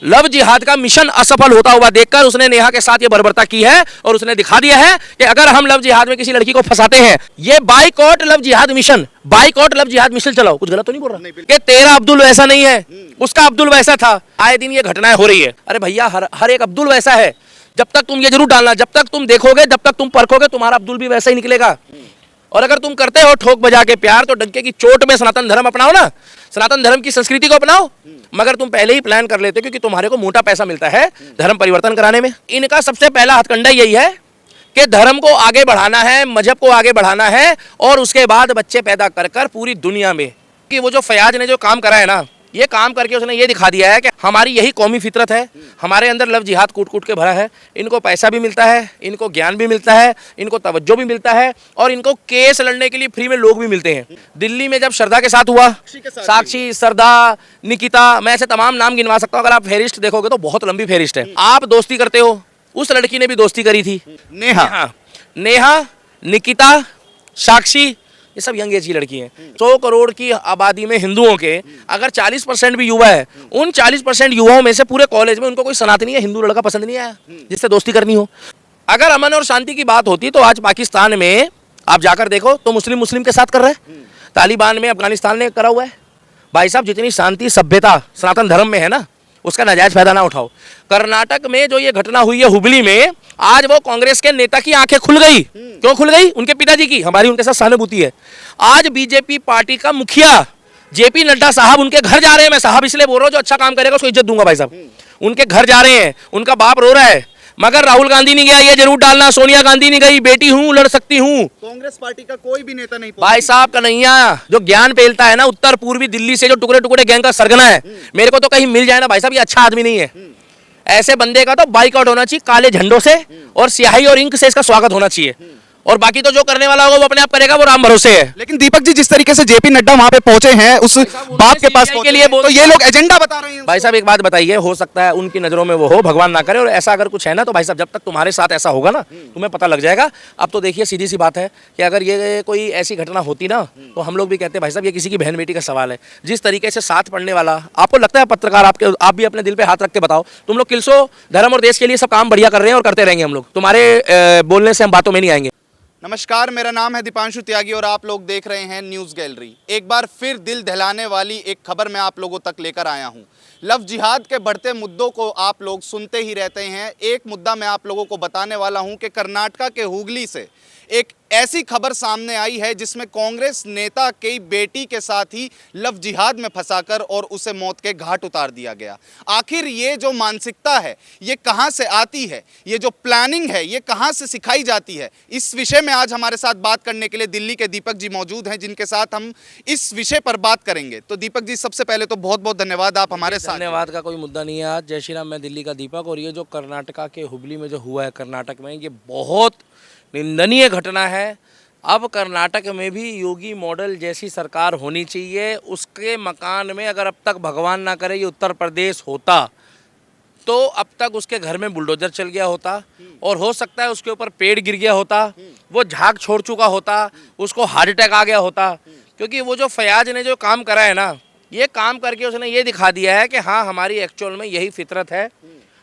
Love जिहाद का mission असफल होता हुआ देखकर उसने नेहा के साथ ये बर्बरता की है और उसने दिखा दिया है कि अगर हम लव जिहाद में किसी लड़की को फंसाते हैं, ये बाइकआउट लव जिहाद मिशन, बाइकआउट लव जिहाद मिशन चलाओ। कुछ गलत तो नहीं बोल रहा कि तेरा अब्दुल वैसा नहीं है, उसका अब्दुल वैसा था। आए दिन ये घटनाएं हो रही है। अरे भैया, हर एक अब्दुल वैसा है। जब तक तुम ये जरूर डालना, जब तक तुम देखोगे, जब तक तुम परखोगे, तुम्हारा अब्दुल भी वैसा ही निकलेगा। और अगर तुम करते हो ठोक बजा के प्यार, तो डंके की चोट में सनातन धर्म अपनाओ ना, सनातन धर्म की संस्कृति को अपनाओ। मगर तुम पहले ही प्लान कर लेते, क्योंकि तुम्हारे को मोटा पैसा मिलता है धर्म परिवर्तन कराने में। इनका सबसे पहला हथकंडा यही है कि धर्म को आगे बढ़ाना है, मजहब को आगे बढ़ाना है, और उसके बाद बच्चे पैदा कर कर पूरी दुनिया में। कि वो जो फयाज ने जो काम करा है ना, ये काम करके उसने ये दिखा दिया है कि हमारी यही कौमी फितरत है, हमारे अंदर लव जिहाद कूट कूट के भरा है। इनको पैसा भी मिलता है, इनको ज्ञान भी मिलता है, इनको तवज्जो भी मिलता है, और इनको केस लड़ने के लिए फ्री में लोग भी मिलते हैं। दिल्ली में जब श्रद्धा के साथ हुआ, साक्षी, श्रद्धा, निकिता, मैं ऐसे तमाम नाम गिनवा सकता हूँ। अगर आप फेरिस्ट देखोगे तो बहुत लंबी फेरिस्ट है। आप दोस्ती करते हो, उस लड़की ने भी दोस्ती करी थी, नेहा, निकिता, साक्षी, ये सब यंग एज की लड़की हैं। 100 करोड़ की आबादी में हिंदुओं के अगर 40% भी युवा है, उन 40% युवाओं में से पूरे कॉलेज में उनको कोई सनातनी या हिंदू लड़का पसंद नहीं आया जिससे दोस्ती करनी हो। अगर अमन और शांति की बात होती तो आज पाकिस्तान में आप जाकर देखो तो मुस्लिम के साथ कर रहे हैं, तालिबान में अफगानिस्तान ने करा हुआ है। भाई साहब, जितनी शांति सभ्यता सनातन धर्म में है ना, उसका नाजायज फायदा ना उठाओ। कर्नाटक में जो ये घटना हुई है हुबली में, आज वो कांग्रेस के नेता की आंखें खुल गई। क्यों खुल गई? उनके पिताजी की, हमारी उनके साथ सहानुभूति है। आज बीजेपी पार्टी का मुखिया जेपी नड्डा साहब उनके घर जा रहे हैं। मैं साहब इसलिए बोल रहा हूं, जो अच्छा काम करेगा उसको इज्जत दूंगा। भाई साहब उनके घर जा रहे हैं, उनका बाप रो रहा है, मगर राहुल गांधी नहीं गया, ये जरूर डालना। सोनिया गांधी नहीं गई, बेटी हूं, लड़ सकती हूं। कांग्रेस पार्टी का कोई भी नेता नहीं। भाई साहब, कन्हैया जो ज्ञान पेलता है ना, उत्तर पूर्वी दिल्ली से जो टुकड़े टुकड़े गैंग का सरगना है, मेरे को तो कहीं मिल जाए ना भाई साहब, ये अच्छा आदमी नहीं है। ऐसे बंदे का तो बाइकआउट होना चाहिए काले झंडों से, और स्याही और इंक से इसका स्वागत होना चाहिए। और बाकी तो जो करने वाला होगा वो अपने आप करेगा, वो राम भरोसे है। लेकिन दीपक जी, जिस तरीके से जेपी नड्डा वहां पे पहुंचे हैं, उस बाप के पास के लिए तो ये लोग एजेंडा बता रहे हैं। भाई साहब एक बात बताइए, हो सकता है उनकी नजरों में वो हो, भगवान ना करे, और ऐसा अगर कुछ है ना, तो भाई साहब जब तक तुम्हारे साथ ऐसा होगा ना, तुम्हें पता लग जाएगा। अब तो देखिए, सीधी सी बात है कि अगर ये कोई ऐसी घटना होती ना, तो हम लोग भी कहते हैं भाई साहब ये किसी की बहन बेटी का सवाल है। जिस तरीके से साथ पढ़ने वाला, आपको लगता है पत्रकार, आप भी अपने दिल पे हाथ रख के बताओ, तुम लोग किलसो धर्म और देश के लिए सब काम बढ़िया कर रहे हैं और करते रहेंगे हम लोग। तुम्हारे बोलने से हम बातों में नहीं आएंगे। नमस्कार, मेरा नाम है दीपांशु त्यागी और आप लोग देख रहे हैं न्यूज़ गैलरी। एक बार फिर दिल दहलाने वाली एक खबर मैं आप लोगों तक लेकर आया हूं। लव जिहाद के बढ़ते मुद्दों को आप लोग सुनते ही रहते हैं। एक मुद्दा मैं आप लोगों को बताने वाला हूं कि कर्नाटका के हुगली से एक ऐसी खबर सामने आई है जिसमें कांग्रेस नेता की बेटी के साथ ही लव जिहाद में फंसाकर और उसे मौत के घाट उतार दिया गया। आखिर ये जो मानसिकता है, ये कहां से आती है? ये जो प्लानिंग है, ये कहां से सिखाई जाती है? इस विषय में आज हमारे साथ बात करने के लिए दिल्ली के दीपक जी मौजूद हैं, जिनके साथ हम इस विषय पर बात करेंगे। तो दीपक जी, सबसे पहले तो बहुत बहुत धन्यवाद, आप हमारे साथ। धन्यवाद का कोई मुद्दा नहीं है। आज जय श्री राम, मैं दिल्ली का दीपक। और ये जो कर्नाटका के हुबली में जो हुआ है, कर्नाटक में, ये बहुत निंदनीय घटना है। अब कर्नाटक में भी योगी मॉडल जैसी सरकार होनी चाहिए। उसके मकान में अगर अब तक भगवान ना करे ये उत्तर प्रदेश होता, तो अब तक उसके घर में बुलडोजर चल गया होता, और हो सकता है उसके ऊपर पेड़ गिर गया होता, वो झाग छोड़ चुका होता, उसको हार्ट अटैक आ गया होता। क्योंकि वो जो फयाज ने जो काम करा है ना, ये काम करके उसने ये दिखा दिया है कि हाँ, हमारी एक्चुअल में यही फितरत है,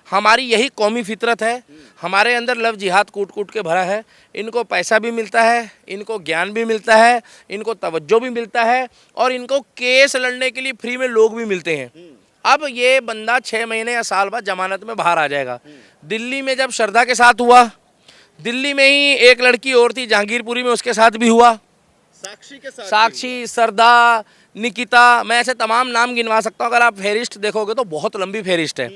हमारी यही कौमी फितरत है, हमारे अंदर लव जिहाद कूट कूट के भरा है। इनको पैसा भी मिलता है, इनको ज्ञान भी मिलता है, इनको तवज्जो भी मिलता है, और इनको केस लड़ने के लिए फ्री में लोग भी मिलते हैं। अब ये बंदा 6 महीने या साल बाद जमानत में बाहर आ जाएगा। दिल्ली में जब श्रद्धा के साथ हुआ, दिल्ली में ही एक लड़की और थी जहांगीरपुरी में, उसके साथ भी हुआ। साक्षी के साथ, साक्षी, श्रद्धा, निकिता, मैं ऐसे तमाम नाम गिनवा सकता हूँ। अगर आप फेरिस्ट देखोगे तो बहुत लंबी फेरिस्ट है।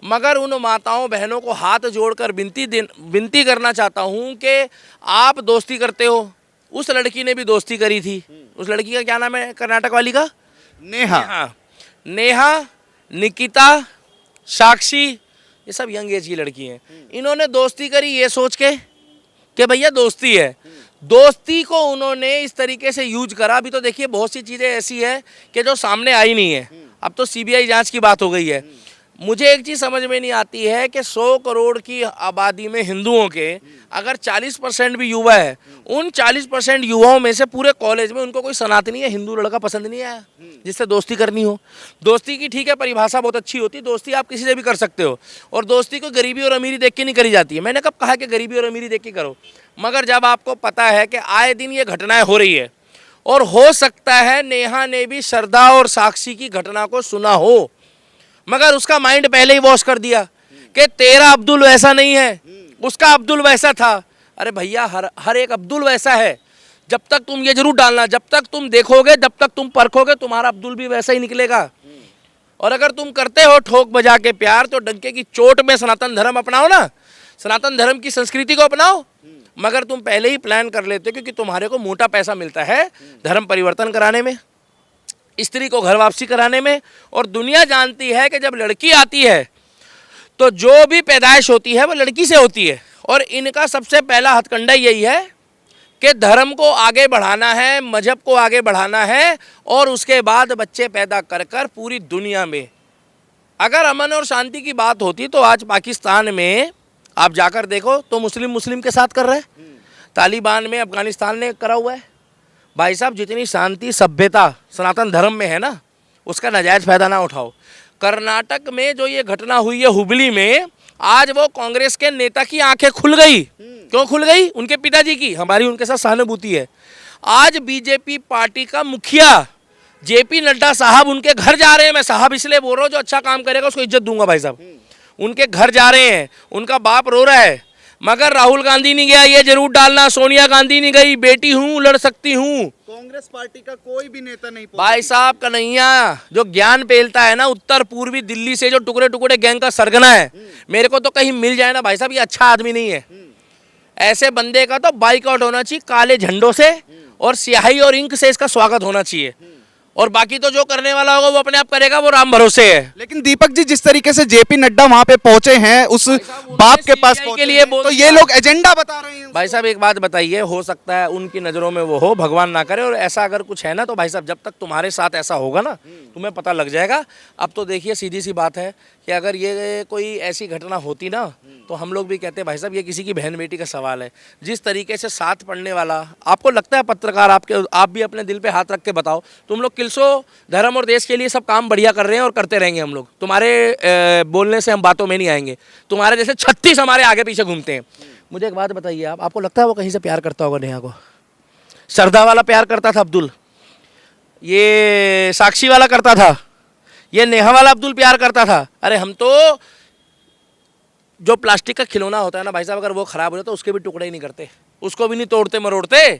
मगर उन माताओं बहनों को हाथ जोड़कर विनती करना चाहता हूँ कि आप दोस्ती करते हो, उस लड़की ने भी दोस्ती करी थी। उस लड़की का क्या नाम है कर्नाटक वाली का? नेहा, निकिता, साक्षी, ये सब यंग एज की लड़की हैं। इन्होंने दोस्ती करी ये सोच के कि भैया दोस्ती है। दोस्ती को उन्होंने इस तरीके से यूज करा। अभी तो देखिए बहुत सी चीज़ें ऐसी है कि जो सामने आई नहीं है। अब तो सीबीआई जांच की बात हो गई है। मुझे एक चीज़ समझ में नहीं आती है कि 100 करोड़ की आबादी में हिंदुओं के अगर 40% भी युवा है, उन 40% युवाओं में से पूरे कॉलेज में उनको कोई सनातनी या हिंदू लड़का पसंद नहीं आया जिससे दोस्ती करनी हो। दोस्ती की ठीक है परिभाषा बहुत अच्छी होती है, दोस्ती आप किसी से भी कर सकते हो, और दोस्ती को गरीबी और अमीरी देख के नहीं करी जाती है। मैंने कब कहा कि गरीबी और अमीरी देख के करो, मगर जब आपको पता है कि आए दिन ये घटनाएं हो रही है, और हो सकता है नेहा ने भी श्रद्धा और साक्षी की घटना को सुना हो, मगर उसका माइंड पहले ही वॉश कर दिया कि तेरा अब्दुल वैसा नहीं है, उसका अब्दुल वैसा था। अरे भैया, हर एक अब्दुल वैसा है। जब तक तुम ये जरूर डालना, जब तक तुम देखोगे, जब तक तुम परखोगे, तुम्हारा अब्दुल भी वैसा ही निकलेगा। और अगर तुम करते हो ठोक बजा के प्यार, तो डंके की चोट में सनातन धर्म अपनाओ ना, सनातन धर्म की संस्कृति को अपनाओ। मगर तुम पहले ही प्लान कर लेते, क्योंकि तुम्हारे को मोटा पैसा मिलता है धर्म परिवर्तन कराने में, स्त्री को घर वापसी कराने में। और दुनिया जानती है कि जब लड़की आती है तो जो भी पैदाइश होती है वो लड़की से होती है, और इनका सबसे पहला हथकंडा यही है कि धर्म को आगे बढ़ाना है, मजहब को आगे बढ़ाना है, और उसके बाद बच्चे पैदा कर कर पूरी दुनिया में। अगर अमन और शांति की बात होती तो आज पाकिस्तान में आप जाकर देखो तो मुस्लिम के साथ कर रहे हैं, तालिबान में अफगानिस्तान ने करा हुआ है। भाई साहब, जितनी शांति सभ्यता सनातन धर्म में है ना, उसका नाजायज़ फ़ायदा ना उठाओ। कर्नाटक में जो ये घटना हुई है हुबली में, आज वो कांग्रेस के नेता की आंखें खुल गई। क्यों खुल गई? उनके पिताजी की, हमारी उनके साथ सहानुभूति है। आज बीजेपी पार्टी का मुखिया जेपी नड्डा साहब उनके घर जा रहे हैं। मैं साहब इसलिए बोल रहा हूँ, जो अच्छा काम करेगा उसको इज्जत दूंगा भाई साहब। उनके घर जा रहे हैं, उनका बाप रो रहा है, मगर राहुल गांधी नहीं गया, ये जरूर डालना। सोनिया गांधी नहीं गई, बेटी हूँ, लड़ सकती हूँ। कांग्रेस पार्टी का कोई भी नेता नहीं पहुंचा। भाई साहब, कन्हैया जो ज्ञान पेलता है ना, उत्तर पूर्वी दिल्ली से जो टुकड़े टुकड़े गैंग का सरगना है, मेरे को तो कहीं मिल जाए ना भाई साहब, ये अच्छा आदमी नहीं है। ऐसे बंदे का तो बाइकआउट होना चाहिए काले झंडों से, और स्याही और इंक से इसका स्वागत होना चाहिए। और बाकी तो जो करने वाला होगा वो अपने आप करेगा, वो राम भरोसे है। लेकिन दीपक जी, जिस तरीके से जेपी नड्डा वहां पे पहुंचे हैं, उस बाप के पास CBI पहुंचे के लिए हैं, बोल तो ये लोग एजेंडा बता रहे हैं। भाई साहब एक बात बताइए, हो सकता है उनकी नज़रों में वो हो, भगवान ना करे, और ऐसा अगर कुछ है ना, तो भाई साहब जब तक तुम्हारे साथ ऐसा होगा ना, तुम्हें पता लग जाएगा। अब तो देखिए, सीधी सी बात है कि अगर ये कोई ऐसी घटना होती ना, तो हम लोग भी कहते हैं भाई साहब ये किसी की बहन बेटी का सवाल है। जिस तरीके से साथ पढ़ने वाला, आपको लगता है पत्रकार, आप भी अपने दिल पे हाथ रख के बताओ, तुम लोग किलसो धर्म और देश के लिए सब काम बढ़िया कर रहे हैं और करते रहेंगे हम लोग। तुम्हारे बोलने से हम बातों में नहीं आएंगे, तुम्हारे जैसे 36 हमारे आगे पीछे घूमते हैं। मुझे एक बात बताइए, आपको लगता है वो कहीं से प्यार करता होगा नेहा को? श्रद्धा वाला प्यार करता था अब्दुल, ये साक्षी वाला करता था, ये नेहा वाला अब्दुल प्यार करता था। अरे हम तो जो प्लास्टिक का खिलौना होता है ना भाई साहब, अगर वो खराब हो जाता तो उसके भी टुकड़े ही नहीं करते, उसको भी नहीं तोड़ते मरोड़ते।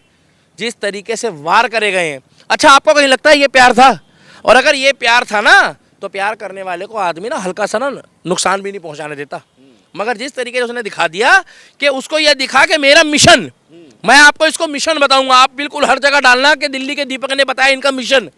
जिस तरीके से वार करे गए हैं, अच्छा आपको कहीं लगता है ये प्यार था? और अगर ये प्यार था ना, तो प्यार करने वाले को आदमी ना हल्का सा ना नुकसान भी नहीं पहुंचाने देता। मगर जिस तरीके से उसने दिखा दिया कि उसको यह दिखा कि मेरा मिशन, मैं आपको इसको मिशन बताऊंगा, आप बिल्कुल हर जगह डालना कि दिल्ली के दीपक ने बताया इनका मिशन।